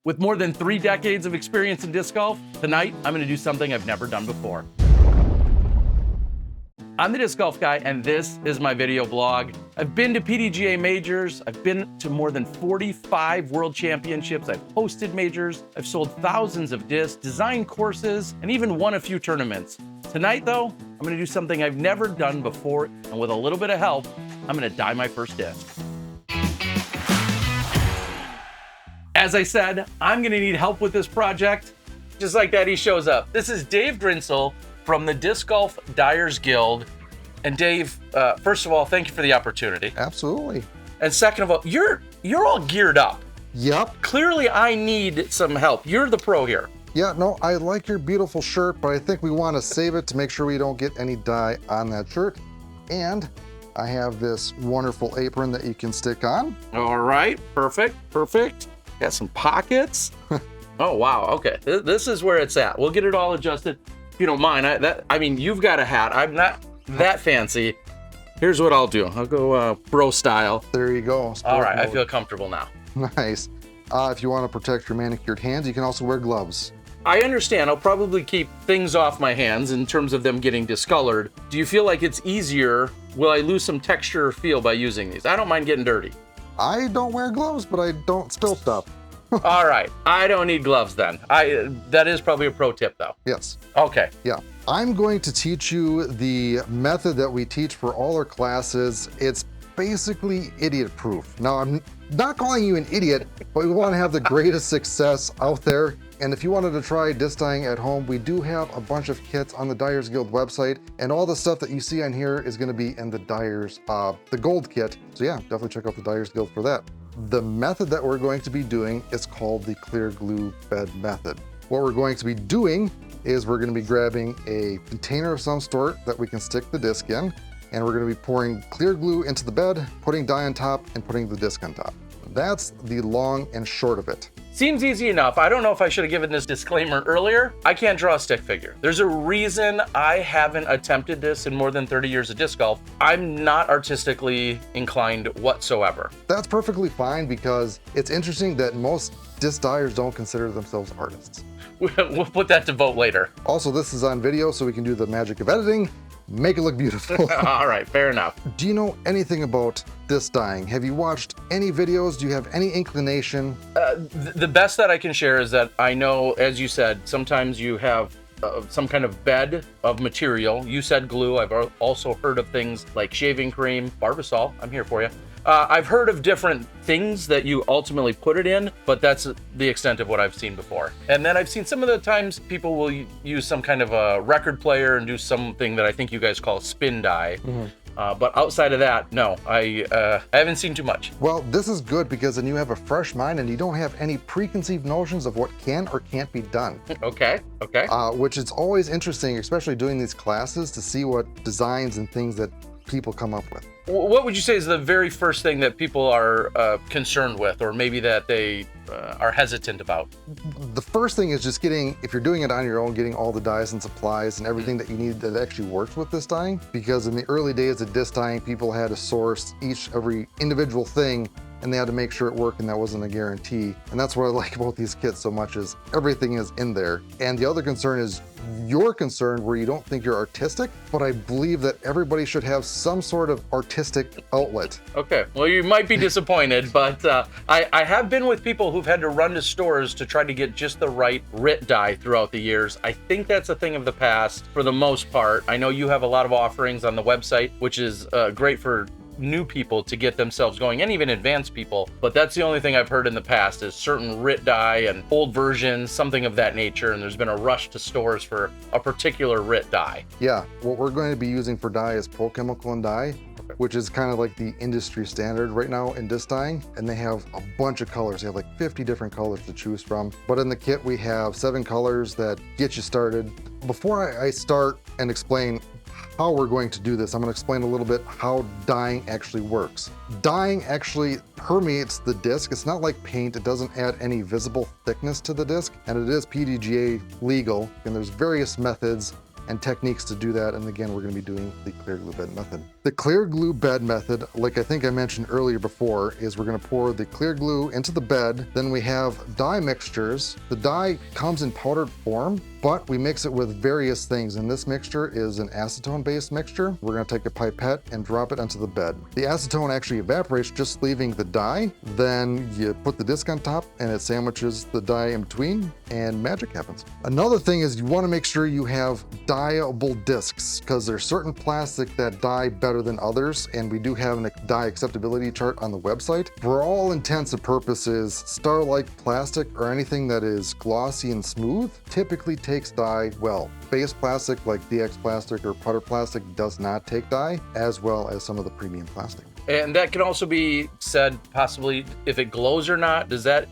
With more than 3 decades of experience in disc golf, tonight I'm going to do something I've never done before. I'm the Disc Golf Guy, and this is my video blog. I've been to PDGA majors, I've been to more than 45 world championships, I've hosted majors, I've sold thousands of discs, designed courses, and even won a few tournaments. Tonight though, I'm gonna do something I've never done before, and with a little bit of help, I'm gonna dye my first disc. As I said, I'm gonna need help with this project. Just like that, he shows up. This is Dave Grinsell from the Disc Golf Dyers Guild. And Dave, first of all, thank you for the opportunity. Absolutely. And second of all, you're all geared up. Yep. Clearly, I need some help. You're the pro here. Yeah, no, I like your beautiful shirt, but I think we want to save it to make sure we don't get any dye on that shirt. And I have this wonderful apron that you can stick on. All right, perfect, perfect. Got some pockets. Oh, wow, okay. This is where it's at. We'll get it all adjusted. If you don't mind, I mean, you've got a hat. I'm not that fancy. Here's what I'll do. I'll go bro style. There you go. All right, I feel comfortable now. Nice. If you want to protect your manicured hands, you can also wear gloves. I understand. I'll probably keep things off my hands in terms of them getting discolored. Do you feel like it's easier? Will I lose some texture or feel by using these? I don't mind getting dirty. I don't wear gloves, but I don't spill stuff. All right, I don't need gloves then. That is probably a pro tip though. Yes. Okay. Yeah. I'm going to teach you the method that we teach for all our classes. It's basically idiot proof. Now, I'm not calling you an idiot, but we want to have the greatest success out there. And if you wanted to try disc dyeing at home, we do have a bunch of kits on the Dyers Guild website, and all the stuff that you see on here is going to be in the Dyers, the gold kit. So yeah, definitely check out the Dyers Guild for that. The method that we're going to be doing is called the clear glue bed method. What we're going to be doing is we're going to be grabbing a container of some sort that we can stick the disc in, and we're going to be pouring clear glue into the bed, putting dye on top, and putting the disc on top. That's the long and short of it. Seems easy enough. I don't know if I should have given this disclaimer earlier. I can't draw a stick figure. There's a reason I haven't attempted this in more than 30 years of disc golf. I'm not artistically inclined whatsoever. That's perfectly fine, because it's interesting that most disc dyers don't consider themselves artists. We'll put that to vote later. Also, this is on video, so we can do the magic of editing, make it look beautiful. All right, fair enough. Do you know anything about disc dyeing? Have you watched any videos? Do you have any inclination? The best that I can share is that I know, as you said, sometimes you have some kind of bed of material. You said glue. I've also heard of things like shaving cream, Barbasol. I'm here for you. I've heard of different things that you ultimately put it in, but that's the extent of what I've seen before. And then I've seen some of the times people will use some kind of a record player and do something that I think you guys call spin dye. Mm-hmm. But outside of that, no, I haven't seen too much. Well, this is good, because then you have a fresh mind and you don't have any preconceived notions of what can or can't be done. Okay, okay. Which is always interesting, especially doing these classes, to see what designs and things that people come up with. What would you say is the very first thing that people are concerned with, or maybe that they are hesitant about? The first thing is just getting, if you're doing it on your own, getting all the dyes and supplies and everything that you need that actually works with disc dyeing. Because in the early days of disc dyeing, people had to source every individual thing, and they had to make sure it worked, and that wasn't a guarantee. And that's what I like about these kits so much, is everything is in there. And the other concern is your concern, where you don't think you're artistic, but I believe that everybody should have some sort of artistic outlet. Okay, well, you might be disappointed, but I have been with people who've had to run to stores to try to get just the right RIT dye throughout the years. I think that's a thing of the past for the most part. I know you have a lot of offerings on the website, which is great for new people to get themselves going, and even advanced people, but that's the only thing I've heard in the past is certain RIT dye and old versions, something of that nature, and there's been a rush to stores for a particular RIT dye. Yeah, what we're going to be using for dye is Pro Chemical and Dye, which is kind of like the industry standard right now in disc dyeing, and they have a bunch of colors. They have like 50 different colors to choose from, but in the kit we have 7 colors that get you started. Before I start and explain how we're going to do this, I'm going to explain a little bit how dyeing actually works. Dyeing actually permeates the disc. It's not like paint. It doesn't add any visible thickness to the disc, and it is PDGA legal, and there's various methods and techniques to do that. And again, we're going to be doing the clear glue bed method. The clear glue bed method, like I think I mentioned earlier before, is we're gonna pour the clear glue into the bed. Then we have dye mixtures. The dye comes in powdered form, but we mix it with various things. And this mixture is an acetone-based mixture. We're gonna take a pipette and drop it onto the bed. The acetone actually evaporates, just leaving the dye. Then you put the disc on top and it sandwiches the dye in between and magic happens. Another thing is you wanna make sure you have dyeable discs because there's certain plastic that dye better than others, and we do have a dye acceptability chart on the website. For all intents and purposes, star-like plastic or anything that is glossy and smooth typically takes dye well. Base plastic like DX plastic or putter plastic does not take dye, as well as some of the premium plastic. And that can also be said possibly if it glows or not. Is that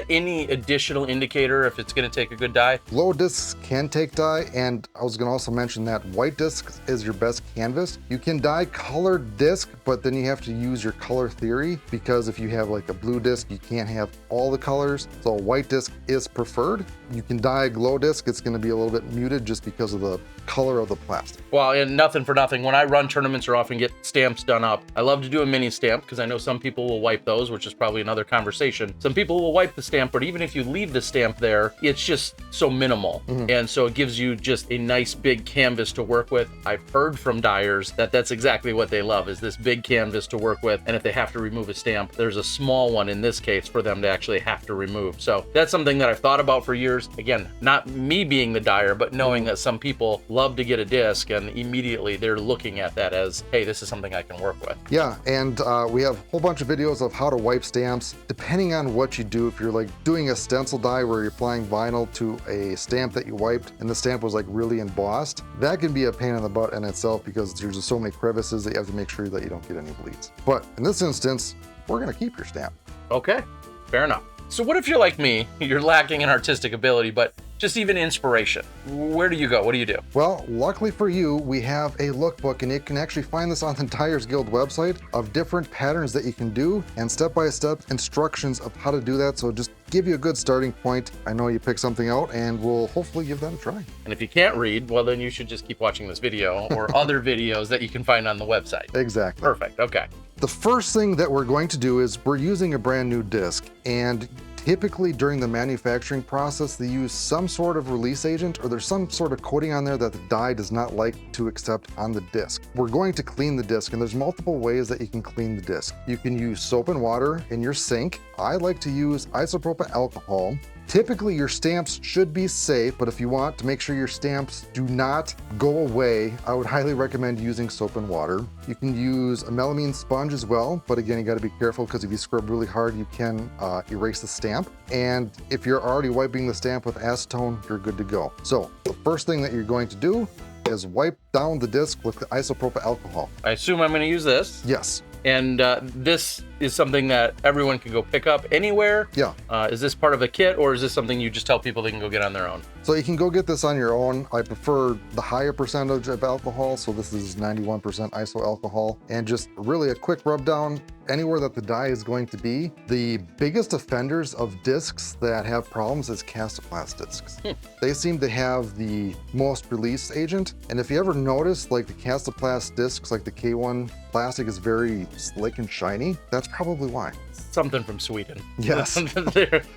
any additional indicator if it's going to take a good dye? Glow discs can take dye, and I was going to also mention that white disc is your best canvas. You can dye colored disc, but then you have to use your color theory, because if you have like a blue disc, you can't have all the colors. So a white disc is preferred. You can dye a glow disc. It's going to be a little bit muted just because of the color of the plastic. Well, and nothing for nothing. When I run tournaments or often get stamps done up, I love to do a mini stamp because I know some people will wipe those, which is probably another conversation. Some people will wipe the stamp, but even if you leave the stamp there, it's just so minimal. And so it gives you just a nice big canvas to work with. I've heard from dyers that that's exactly what they love, is this big canvas to work with. And if they have to remove a stamp, there's a small one in this case for them to actually have to remove. So that's something that I've thought about for years. Again, not me being the dyer, but knowing that some people love to get a disc and immediately they're looking at that as, hey, this is something I can work with. Yeah, and we have a whole bunch of videos of how to wipe stamps. Depending on what you do, if you're like doing a stencil dye where you're applying vinyl to a stamp that you wiped and the stamp was like really embossed, that can be a pain in the butt in itself because there's just so many crevices that you have to make sure that you don't get any bleeds. But in this instance, we're gonna keep your stamp. Okay, fair enough. So what if you're like me, you're lacking in artistic ability, but just even inspiration? Where do you go? What do you do? Well, luckily for you, we have a lookbook, and you can actually find this on the Dyers Guild website of different patterns that you can do and step-by-step instructions of how to do that. So just give you a good starting point. I know you pick something out and we'll hopefully give that a try. And if you can't read, well, then you should just keep watching this video or other videos that you can find on the website. Exactly. Perfect, okay. The first thing that we're going to do is we're using a brand new disc, and typically during the manufacturing process, they use some sort of release agent or there's some sort of coating on there that the dye does not like to accept on the disc. We're going to clean the disc, and there's multiple ways that you can clean the disc. You can use soap and water in your sink. I like to use isopropyl alcohol. Typically your stamps should be safe, but if you want to make sure your stamps do not go away, I would highly recommend using soap and water. You can use a melamine sponge as well, but again, you gotta be careful because if you scrub really hard, you can erase the stamp. And if you're already wiping the stamp with acetone, you're good to go. So the first thing that you're going to do is wipe down the disc with the isopropyl alcohol. I assume I'm gonna use this. Yes. And this is something that everyone can go pick up anywhere? Yeah. Is this part of a kit, or is this something you just tell people they can go get on their own? So you can go get this on your own. I prefer the higher percentage of alcohol, so this is 91% iso alcohol, and just really a quick rub down anywhere that the dye is going to be. The biggest offenders of discs that have problems is Castoplast discs. They seem to have the most release agent, and if you ever notice, like the Castoplast discs, like the K1 plastic is very slick and shiny, that's probably why. Something from Sweden. Yes.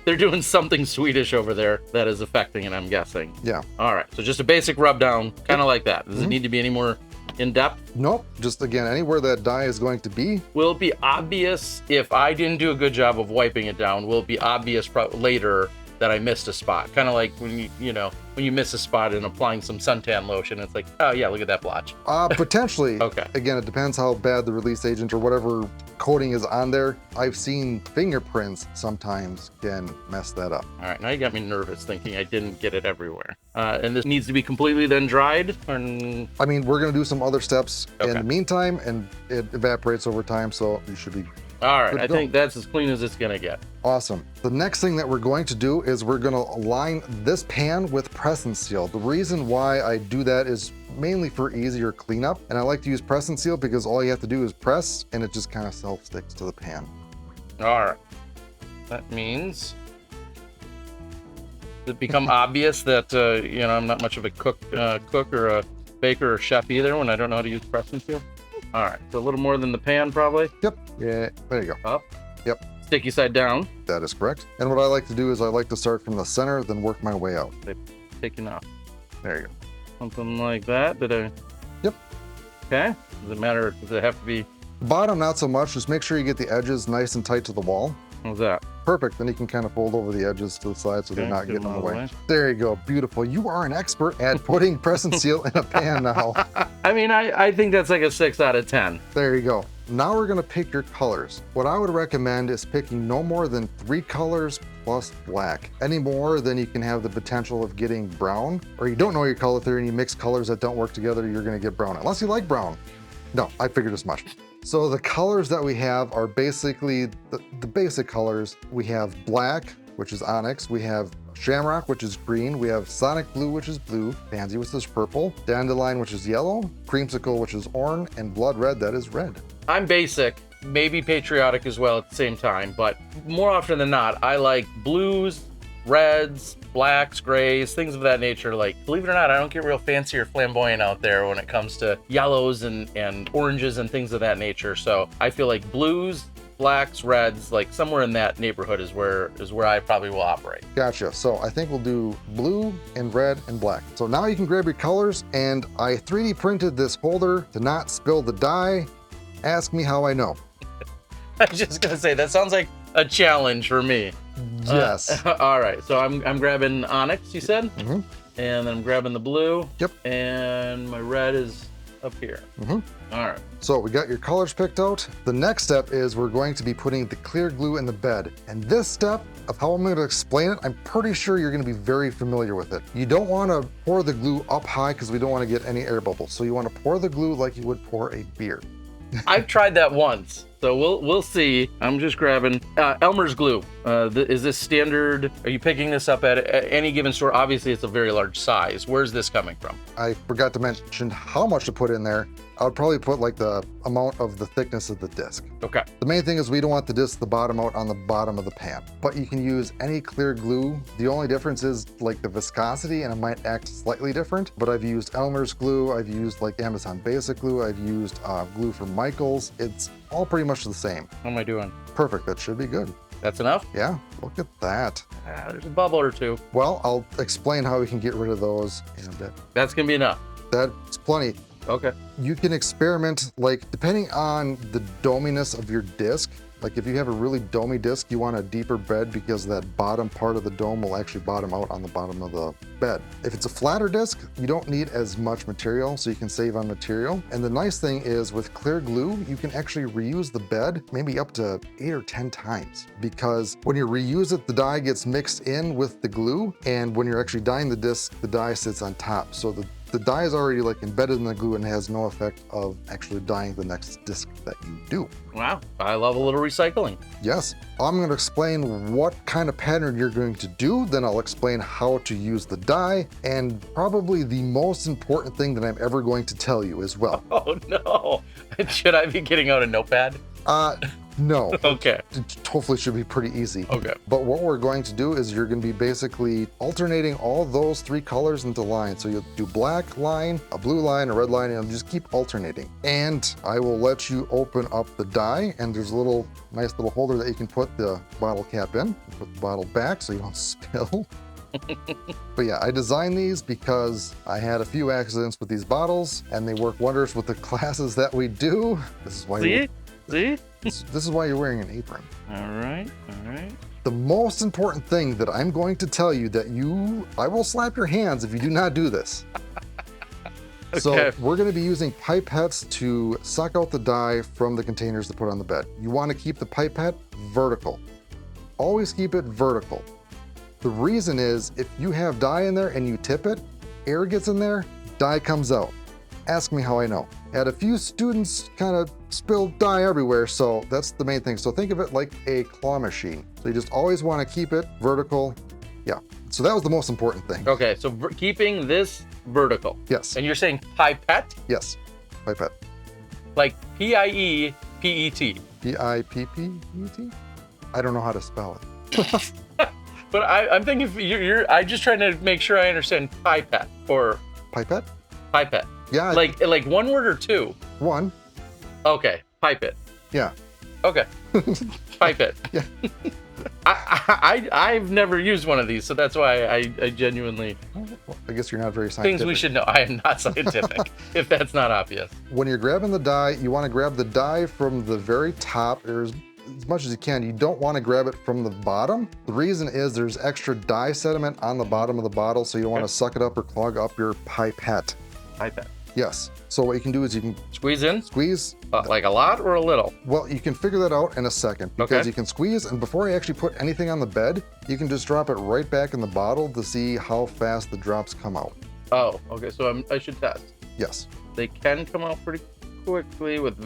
they're doing something Swedish over there that is affecting it, I'm guessing. Yeah. All right, so just a basic rub down, kind of like that. Does it need to be any more in depth? Nope, just again, anywhere that dye is going to be. Will it be obvious if I didn't do a good job of wiping it down? Will it be obvious later that I missed a spot? Kind of like when when you miss a spot in applying some suntan lotion, it's like, oh yeah, look at that blotch. Potentially. Okay. Again, it depends how bad the release agent or whatever coating is on there. I've seen fingerprints sometimes can mess that up. All right, now you got me nervous thinking I didn't get it everywhere. And this needs to be completely then dried? I mean, we're gonna do some other steps in the meantime, and it evaporates over time, so you should be all right. I think that's as clean as it's gonna get. Awesome. The next thing that we're going to do is we're gonna line this pan with press and seal. The reason why I do that is mainly for easier cleanup, and I like to use press and seal because all you have to do is press and it just kind of self-sticks to the pan. All right. That means it become obvious that I'm not much of a cook or a baker or chef either when I don't know how to use press and seal. All right, so a little more than the pan probably. Yep. Yeah, there you go. Up. Yep. Sticky side down. That is correct. And what I like to do is I like to start from the center, then work my way out. Taking off. There you go. Something like that. Did I? Yep. Okay. Does it matter? Does it have to be? Bottom, not so much. Just make sure you get the edges nice and tight to the wall. How's that? Perfect. Then you can kind of fold over the edges to the side so they're not getting in the way. way. There you go. Beautiful. You are an expert at putting press and seal in a pan now. I mean, I think that's like a 6 out of 10. There you go. Now we're going to pick your colors. What I would recommend is picking no more than 3 colors plus black. Any more, then you can have the potential of getting brown, or you don't know your color theory and you mix colors that don't work together, you're going to get brown, unless you like brown. No, I figured as much. So the colors that we have are basically the basic colors. We have black, which is onyx. We have shamrock, which is green. We have sonic blue, which is blue. Pansy, which is purple. Dandelion, which is yellow. Creamsicle, which is orange. And blood red, that is red. I'm basic, maybe patriotic as well at the same time, but more often than not, I like blues, reds, blacks, grays, things of that nature. Like, believe it or not, I don't get real fancy or flamboyant out there when it comes to yellows and oranges and things of that nature. So I feel like blues, blacks, reds, like somewhere in that neighborhood is where I probably will operate. Gotcha. So I think we'll do blue and red and black. So now you can grab your colors, and I 3D printed this holder to not spill the dye. Ask me how I know. I was just gonna say, that sounds like a challenge for me. Yes. All right, so I'm grabbing onyx, you said? Mm-hmm. And then I'm grabbing the blue. Yep. And my red is up here. Mm-hmm. All right. So we got your colors picked out. The next step is we're going to be putting the clear glue in the bed. And this step of how I'm going to explain it, I'm pretty sure you're going to be very familiar with it. You don't want to pour the glue up high because we don't want to get any air bubbles. So you want to pour the glue like you would pour a beer. I've tried that once, so we'll see. I'm just grabbing Elmer's glue. Is this standard? Are you picking this up at any given store? Obviously, it's a very large size. Where's this coming from? I forgot to mention how much to put in there. I would probably put like the amount of the thickness of the disc. Okay. The main thing is we don't want the disc to bottom out on the bottom of the pan, but you can use any clear glue. The only difference is like the viscosity, and it might act slightly different, but I've used Elmer's glue. I've used like Amazon basic glue. I've used glue from Michael's. It's all pretty much the same. How am I doing? Perfect. That should be good. That's enough? Yeah, look at that. There's a bubble or two. Well, I'll explain how we can get rid of those in a bit. That's gonna be enough. That's plenty. Okay. You can experiment, like depending on the dominess of your disc. Like if you have a really domey disc, you want a deeper bed because that bottom part of the dome will actually bottom out on the bottom of the bed. If it's a flatter disc, you don't need as much material, so you can save on material. And the nice thing is with clear glue, you can actually reuse the bed maybe up to 8 or 10 times, because when you reuse it, the dye gets mixed in with the glue, and when you're actually dyeing the disc, the dye sits on top. So the dye is already like embedded in the glue and has no effect of actually dyeing the next disc that you do. Wow, I love a little recycling. Yes, I'm going to explain what kind of pattern you're going to do, then I'll explain how to use the dye, and probably the most important thing that I'm ever going to tell you as well. Oh no, should I be getting out a notepad? No. Okay. It hopefully should be pretty easy. Okay. But what we're going to do is you're going to be basically alternating all those 3 colors into lines. So you'll do black line, a blue line, a red line, and you'll just keep alternating. And I will let you open up the dye, and there's a nice little holder that you can put the bottle cap in. Put the bottle back so you don't spill. But yeah, I designed these because I had a few accidents with these bottles, and they work wonders with the classes that we do. This is why See? This is why you're wearing an apron. All right. The most important thing that I'm going to tell you that I will slap your hands if you do not do this. Okay. So we're going to be using pipettes to suck out the dye from the containers to put on the bed. You want to keep the pipette vertical. Always keep it vertical. The reason is if you have dye in there and you tip it, air gets in there, dye comes out. Ask me how I know. Had a few students kind of spilled dye everywhere, so that's the main thing. So think of it like a claw machine. So you just always want to keep it vertical. Yeah, so that was the most important thing. Okay, so keeping this vertical. Yes. And you're saying pipette? Yes, pipette. Like P-I-E-P-E-T. P-I-P-P-E-T? I don't know how to spell it. But I'm thinking I'm just trying to make sure I understand pipette or Pipette? pipette. Yeah. Like one word or two? One. Okay, pipette. Yeah. Okay, pipette. Yeah. I've never used one of these, so that's why I genuinely. Well, I guess you're not very scientific. Things we should know. I am not scientific, if that's not obvious. When you're grabbing the die, you want to grab the die from the very top, or as much as you can. You don't want to grab it from the bottom. The reason is there's extra dye sediment on the bottom of the bottle, so you don't want to suck it up or clog up your pipette. Pipette. Yes. So what you can do is you can Squeeze in? squeeze. Like a lot or a little? Well, you can figure that out in a second, because Okay. you can squeeze, and before you actually put anything on the bed, you can just drop it right back in the bottle to see how fast the drops come out. Oh, okay. So I should test. Yes. They can come out pretty quickly with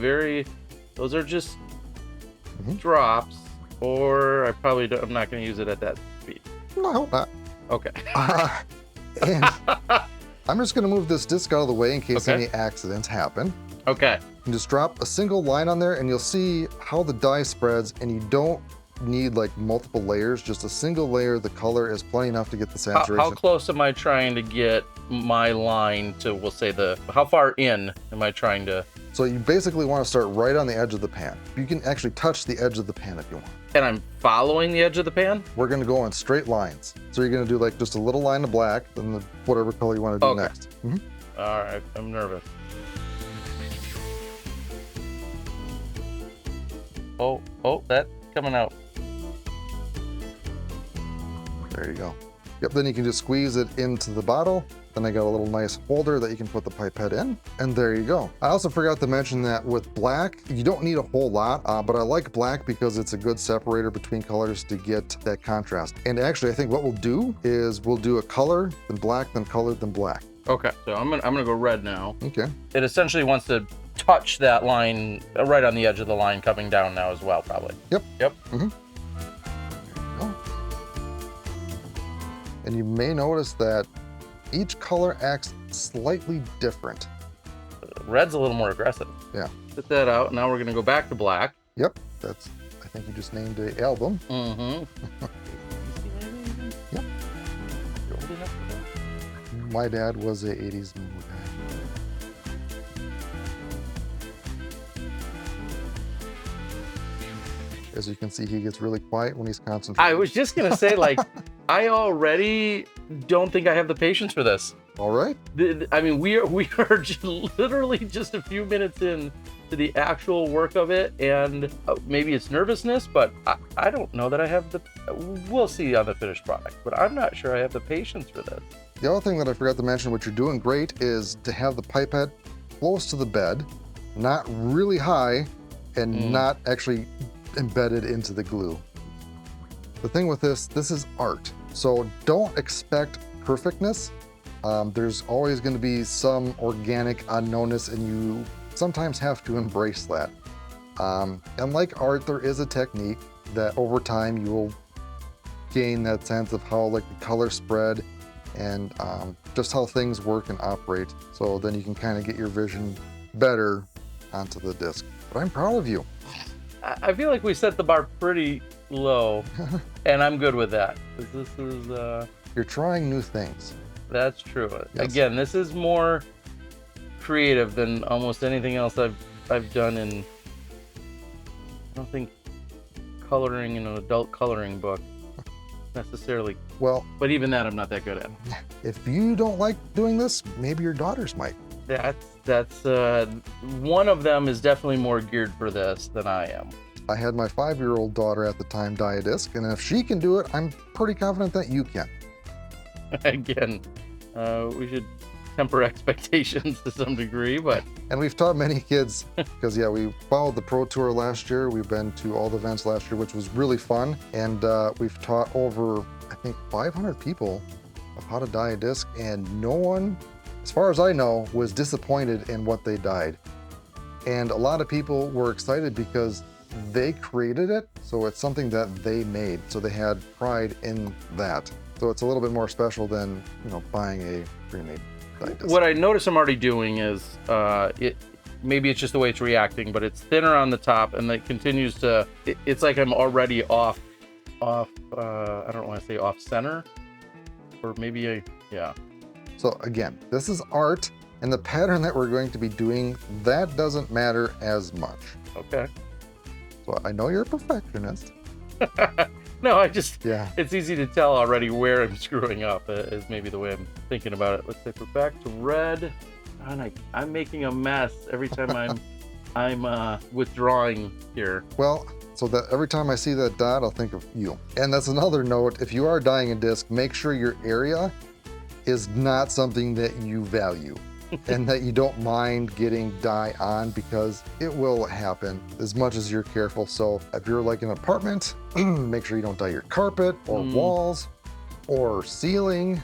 those are just drops, or I'm not going to use it at that speed. No, I hope not. Okay. And I'm just going to move this disc out of the way in case Okay. any accidents happen. Okay. And just drop a single line on there, and you'll see how the dye spreads, and you don't need like multiple layers. Just a single layer of the color is plenty enough to get the saturation. How close am I trying to get my line to, we'll say how far in am I trying to? So you basically want to start right on the edge of the pan. You can actually touch the edge of the pan if you want. And I'm following the edge of the pan? We're going to go on straight lines. So you're going to do like just a little line of black, then whatever color you want to do Okay. next. All right. I'm nervous. Oh, that's coming out. There you go. Yep, then you can just squeeze it into the bottle. Then I got a little nice holder that you can put the pipette in, and there you go. I also forgot to mention that with black, you don't need a whole lot, but I like black because it's a good separator between colors to get that contrast. And actually, I think what we'll do is we'll do a color, then black, then color, then black. Okay. So I'm gonna go red now. Okay. It essentially wants to touch that line right on the edge of the line coming down now as well, probably. Yep. Yep. And you may notice that each color acts slightly different. Red's a little more aggressive. Yeah. Spit that out. Now we're gonna go back to black. Yep, I think you just named the album. Mm-hmm. Yep. You're old enough for that? My dad was a 80s movie guy. As you can see, he gets really quiet when he's concentrating. I was just gonna say, like, I already don't think I have the patience for this. All right. I mean, we are just literally just a few minutes in to the actual work of it, and maybe it's nervousness, but I don't know that I have we'll see on the finished product, but I'm not sure I have the patience for this. The other thing that I forgot to mention, which you're doing great, is to have the pipette close to the bed, not really high, and not actually embedded into the glue. The thing with this is art. So don't expect perfectness. There's always going to be some organic unknownness, and you sometimes have to embrace that. And like art, there is a technique that over time you will gain that sense of how like the color spread and just how things work and operate. So then you can kind of get your vision better onto the disc. But I'm proud of you. I feel like we set the bar pretty low, and I'm good with that. This is You're trying new things. That's true. Yes. Again, this is more creative than almost anything else I've done in. I don't think coloring in an adult coloring book necessarily. Well, But even that, I'm not that good at. if you don't like doing this, maybe your daughters might. That's one of them is definitely more geared for this than I am. I had my 5-year-old daughter at the time dye a disc, and if she can do it, I'm pretty confident that you can. Again, we should temper expectations to some degree, but And we've taught many kids, because yeah, we followed the Pro Tour last year. We've been to all the events last year, which was really fun. And we've taught over, I think, 500 people of how to dye a disc, and no one, as far as I know, was disappointed in what they dyed. And a lot of people were excited because they created it, so it's something that they made. So they had pride in that. So it's a little bit more special than, you know, buying a pre-made dye disc. what I notice I'm already doing is maybe it's just the way it's reacting, but it's thinner on the top, and it continues to. It's like I'm already off. I don't want to say off center, or maybe yeah. So again, this is art. And the pattern that we're going to be doing, that doesn't matter as much. Okay. So I know you're a perfectionist. No, Yeah. it's easy to tell already where I'm screwing up, is maybe the way I'm thinking about it. Looks like we're back to red. And I'm making a mess every time I'm withdrawing here. Well, so that every time I see that dot, I'll think of you. And that's another note. If you are dyeing a disc, make sure your area is not something that you value and that you don't mind getting dye on, because it will happen as much as you're careful. So if you're like in an apartment, make sure you don't dye your carpet or walls or ceiling.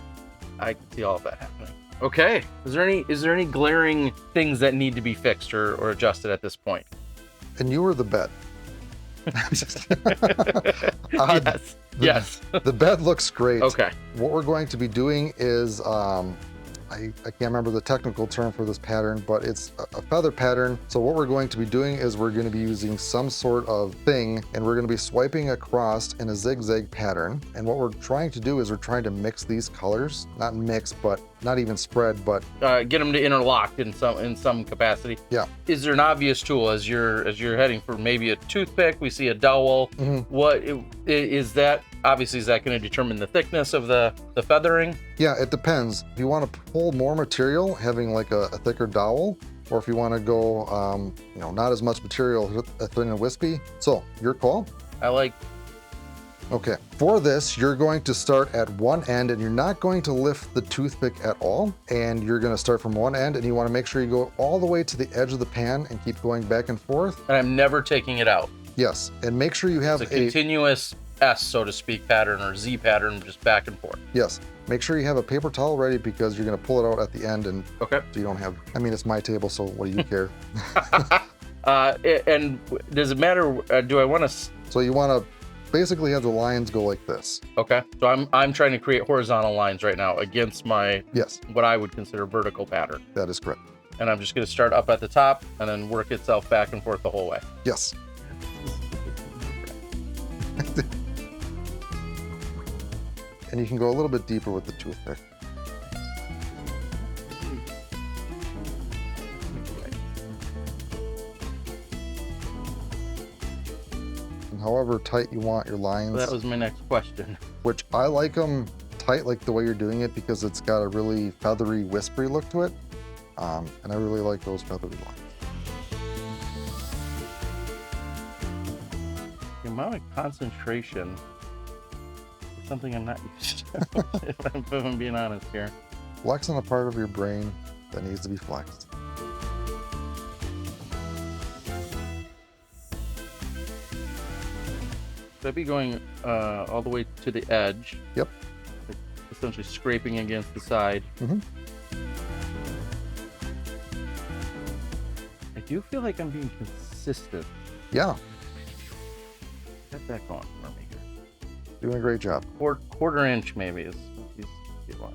I can see all of that happening. Okay. Is there any glaring things that need to be fixed or adjusted at this point? And you were the bed. Yes. The bed looks great. Okay. What we're going to be doing is, I can't remember the technical term for this pattern, but it's a feather pattern. So what we're going to be doing is we're going to be using some sort of thing, and we're going to be swiping across in a zigzag pattern. And what we're trying to do is we're trying to mix these colors, not mix, but not even spread, but get them to interlock in some capacity. Yeah. Is there an obvious tool as you're heading for maybe a toothpick? We see a dowel. What is that? Obviously, is that going to determine the thickness of the feathering? Yeah, it depends. If you want to pull more material, having like a thicker dowel, or if you want to go, not as much material, thin and wispy. So your call. I like. Okay, for this, you're going to start at one end and you're not going to lift the toothpick at all. And you're going to start from one end and you want to make sure you go all the way to the edge of the pan and keep going back and forth. And I'm never taking it out. Yes, and make sure you have it's a continuous S, so to speak, pattern or Z pattern, just back and forth. Yes, make sure you have a paper towel ready, because you're going to pull it out at the end, and okay, so you don't have, I mean, it's my table, so what do you care? And does it matter, do I want to? So you want to basically have the lines go like this. Okay, so I'm trying to create horizontal lines right now against my, yes, what I would consider vertical pattern. That is correct. And I'm just going to start up at the top and then work itself back and forth the whole way. Yes. And you can go a little bit deeper with the toothpick. And however tight you want your lines. Well, that was my next question. Which I like them tight, like the way you're doing it, because it's got a really feathery, whispery look to it. And I really like those feathery lines. The amount of concentration is something I'm not used to, if I'm being honest here. Flexing a part of your brain that needs to be flexed. So I'd be going all the way to the edge. Yep. Like essentially scraping against the side. I do feel like I'm being consistent. Yeah. Get that going for me here. Doing a great job. Quarter inch maybe is like.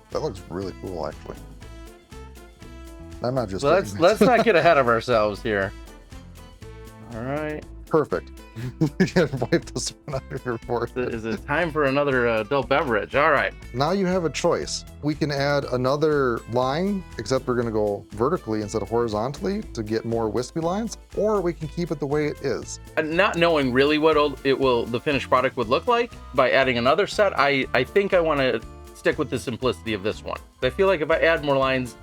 That looks really cool, actually. I'm not just. So let's not get ahead of ourselves here. All right. Perfect. You can wipe this one under your forehead. Is it time for another adult beverage? All right. Now you have a choice. We can add another line, except we're going to go vertically instead of horizontally to get more wispy lines, or we can keep it the way it is. Not knowing really what the finished product would look like, by adding another set, I think I want to stick with the simplicity of this one. I feel like if I add more lines,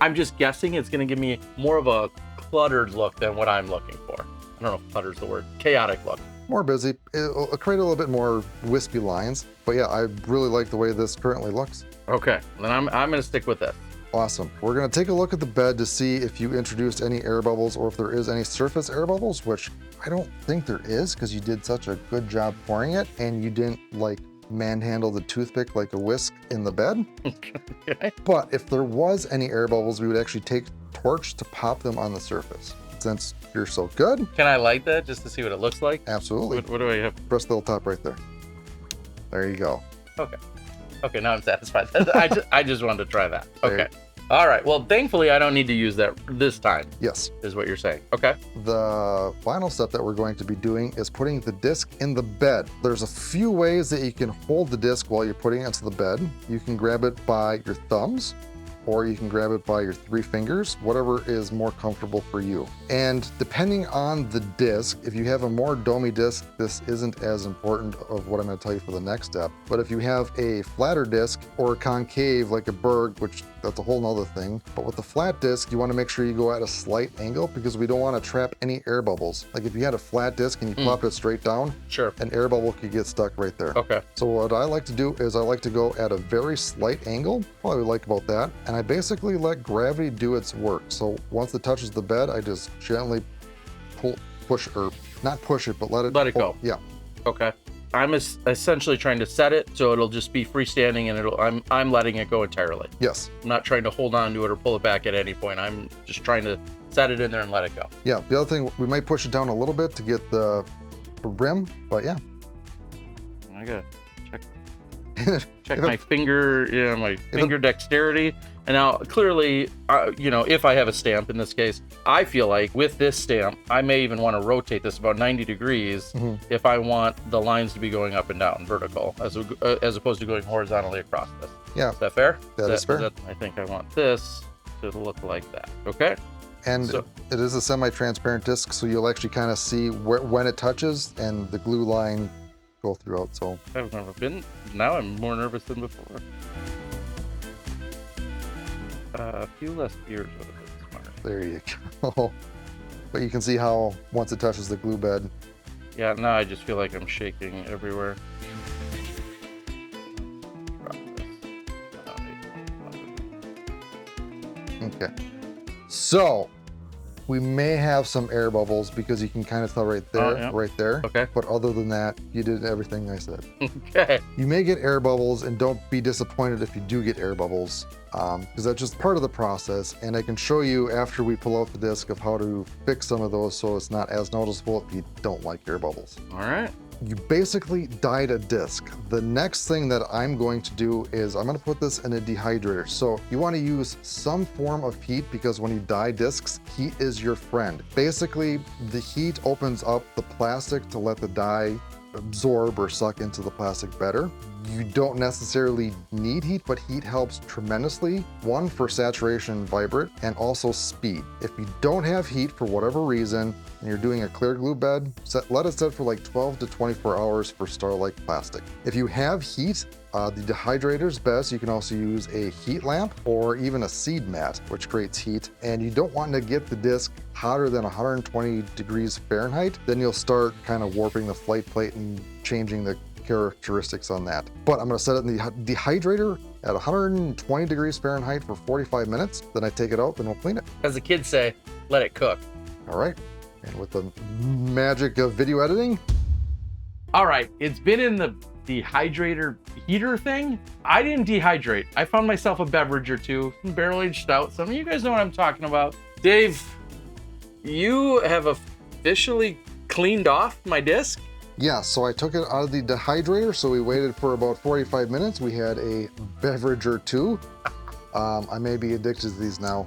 I'm just guessing it's going to give me more of a cluttered look than what I'm looking for. I don't know if clutter's the word. Chaotic look. More busy. It'll create a little bit more wispy lines. But yeah, I really like the way this currently looks. Okay, then I'm going to stick with this. Awesome. We're going to take a look at the bed to see if you introduced any air bubbles or if there is any surface air bubbles, which I don't think there is, because you did such a good job pouring it and you didn't like manhandle the toothpick like a whisk in the bed. Okay. But if there was any air bubbles, we would actually take torch to pop them on the surface. Since you're so good. Can I light that just to see what it looks like? Absolutely. What do I have? Press the little top right there. There you go. Okay. Okay, now I'm satisfied. I just wanted to try that. Okay. All right. Well, thankfully, I don't need to use that this time, Yes. is what you're saying. Okay. The final step that we're going to be doing is putting the disc in the bed. There's a few ways that you can hold the disc while you're putting it into the bed. You can grab it by your thumbs, or you can grab it by your 3 fingers, whatever is more comfortable for you. And depending on the disc, if you have a more domey disc, this isn't as important of what I'm going to tell you for the next step. But if you have a flatter disc or a concave like a Berg, which that's a whole nother thing. But with the flat disc, you want to make sure you go at a slight angle because we don't want to trap any air bubbles. Like if you had a flat disc and you plop it straight down, Sure. an air bubble could get stuck right there. Okay. So what I like to do is I like to go at a very slight angle, what I would like about that, and I basically let gravity do its work. So once it touches the bed, I just gently push, or not push it, but let it go. Yeah. Okay. I'm essentially trying to set it so it'll just be freestanding, and I'm letting it go entirely. Yes. I'm not trying to hold on to it or pull it back at any point. I'm just trying to set it in there and let it go. Yeah. The other thing, we might push it down a little bit to get the rim, but yeah. I gotta check my finger, my finger dexterity. And now, clearly, if I have a stamp in this case, I feel like with this stamp, I may even want to rotate this about 90 degrees if I want the lines to be going up and down, vertical, as opposed to going horizontally across this. Yeah. Is that fair? That is fair. I think I want this to look like that. Okay. And So- it is a semi-transparent disc, so you'll actually kind of see when it touches and the glue line go throughout. So I've never been. Now I'm more nervous than before. A few less ears would have been smart. there you go. But you can see how once it touches the glue bed, Yeah, now I just feel like I'm shaking everywhere. Drop this. okay. So we may have some air bubbles because you can kind of tell right there, yeah. right there. Okay. But other than that, you did everything I said. Okay. You may get air bubbles, and don't be disappointed if you do get air bubbles, because that's just part of the process. And I can show you after we pull out the disc of how to fix some of those so it's not as noticeable if you don't like air bubbles. All right. You basically dyed a disc. The next thing that I'm going to do is I'm going to put this in a dehydrator. So you want to use some form of heat because when you dye discs, heat is your friend. Basically, the heat opens up the plastic to let the dye absorb or suck into the plastic better. You don't necessarily need heat, but heat helps tremendously. One, for saturation, vibrate, and also speed. If you don't have heat for whatever reason, and you're doing a clear glue bed, let it sit for like 12 to 24 hours for star-like plastic. If you have heat, the dehydrator is best. You can also use a heat lamp or even a seed mat, which creates heat. And you don't want to get the disc hotter than 120 degrees Fahrenheit. Then you'll start kind of warping the flight plate and changing the characteristics on that. But I'm going to set it in the dehydrator at 120 degrees Fahrenheit for 45 minutes. Then I take it out and we'll clean it. As the kids say, let it cook. All right. And with the magic of video editing. All right. It's been in the dehydrator heater thing. I didn't dehydrate. I found myself a beverage or two, some barrel-aged stout. Some of you guys know what I'm talking about. Dave, you have officially cleaned off my disc? Yeah, so I took it out of the dehydrator, so we waited for about 45 minutes. We had a beverage or two. I may be addicted to these now.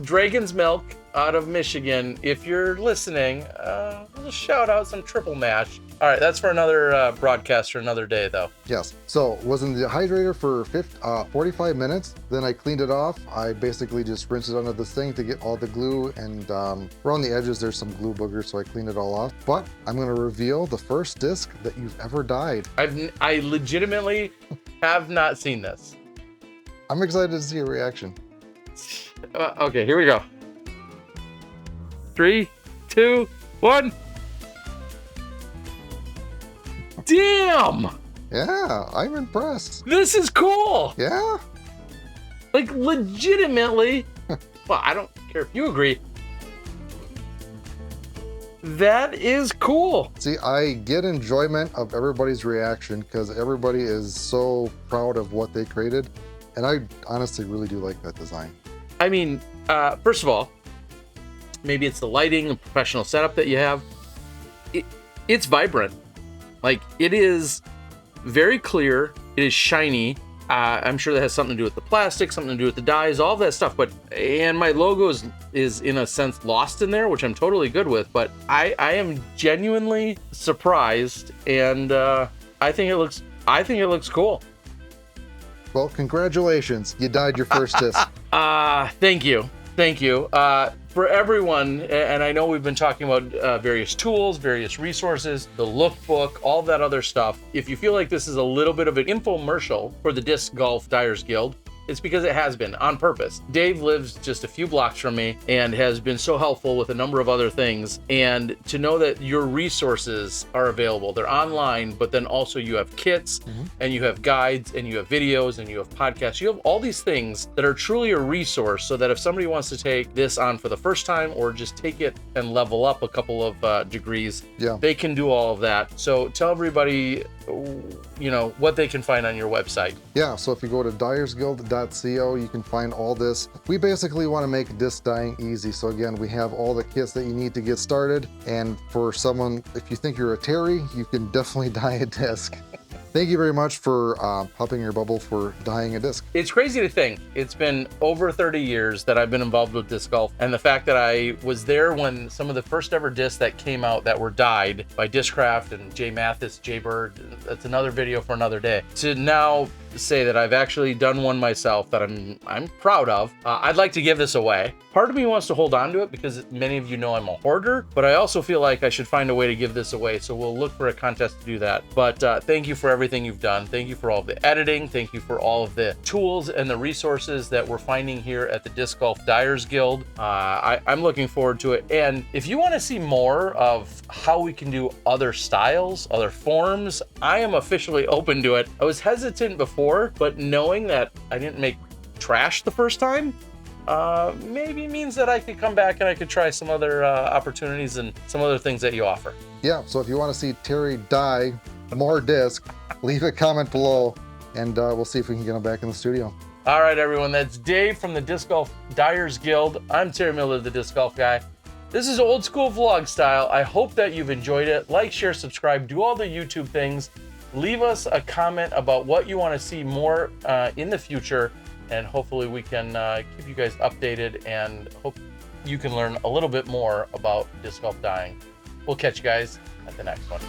Dragon's Milk out of Michigan. If you're listening, we'll shout out some triple mash. All right, that's for another broadcast for another day, though. Yes, so it was in the dehydrator for 45 minutes. Then I cleaned it off. I basically just rinsed it under this thing to get all the glue, and around the edges there's some glue boogers, so I cleaned it all off. But I'm gonna reveal the first disc that you've ever dyed. I legitimately have not seen this. I'm excited to see your reaction. Okay, here we go. 3, 2, 1. Damn! Yeah, I'm impressed. This is cool! Yeah? Like, legitimately. Well, I don't care if you agree. That is cool. See, I get enjoyment of everybody's reaction because everybody is so proud of what they created. And I honestly really do like that design. I mean, first of all, maybe it's the lighting and professional setup that you have. It's vibrant. Like, it is very clear. It is shiny. I'm sure that has something to do with the plastic, something to do with the dyes, all that stuff. And my logo is in a sense lost in there, which I'm totally good with. But I am genuinely surprised, and I think it looks cool. Well, congratulations. You dyed your first disc. Thank you. For everyone, and I know we've been talking about various tools, various resources, the lookbook, all that other stuff. If you feel like this is a little bit of an infomercial for the Disc Golf Dyers Guild, it's because it has been on purpose. Dave lives just a few blocks from me and has been so helpful with a number of other things. And to know that your resources are available, they're online, but then also you have kits and you have guides and you have videos and you have podcasts. You have all these things that are truly a resource, so that if somebody wants to take this on for the first time or just take it and level up a couple of degrees, they can do all of that. So tell everybody, what they can find on your website. Yeah, so if you go to dyersguild.co, you can find all this. We basically want to make disc dyeing easy. So again, we have all the kits that you need to get started. And for someone, if you think you're a Terry, you can definitely dye a disc. Thank you very much for popping your bubble for dyeing a disc. It's crazy to think it's been over 30 years that I've been involved with disc golf, and the fact that I was there when some of the first ever discs that came out that were dyed by Discraft and Jay Mathis, Jay Bird, that's another video for another day, to now say that I've actually done one myself that I'm proud of. I'd like to give this away. Part of me wants to hold on to it because many of you know I'm a hoarder, but I also feel like I should find a way to give this away, so we'll look for a contest to do that. But thank you for everything you've done. Thank you for all of the editing. Thank you for all of the tools and the resources that we're finding here at the Disc Golf Dyers Guild. I'm looking forward to it. And if you want to see more of how we can do other styles, other forms, I am officially open to it. I was hesitant before, but knowing that I didn't make trash the first time, maybe means that I could come back and I could try some other opportunities and some other things that you offer. Yeah, so if you want to see Terry dye more disc, leave a comment below and we'll see if we can get him back in the studio. All right, everyone, that's Dave from the Disc Golf Dyers Guild. I'm Terry Miller, the Disc Golf Guy. This is old school vlog style. I hope that you've enjoyed it. Like, share, subscribe, do all the YouTube things. Leave us a comment about what you want to see more in the future, and hopefully we can keep you guys updated and hope you can learn a little bit more about disc golf dyeing. We'll catch you guys at the next one.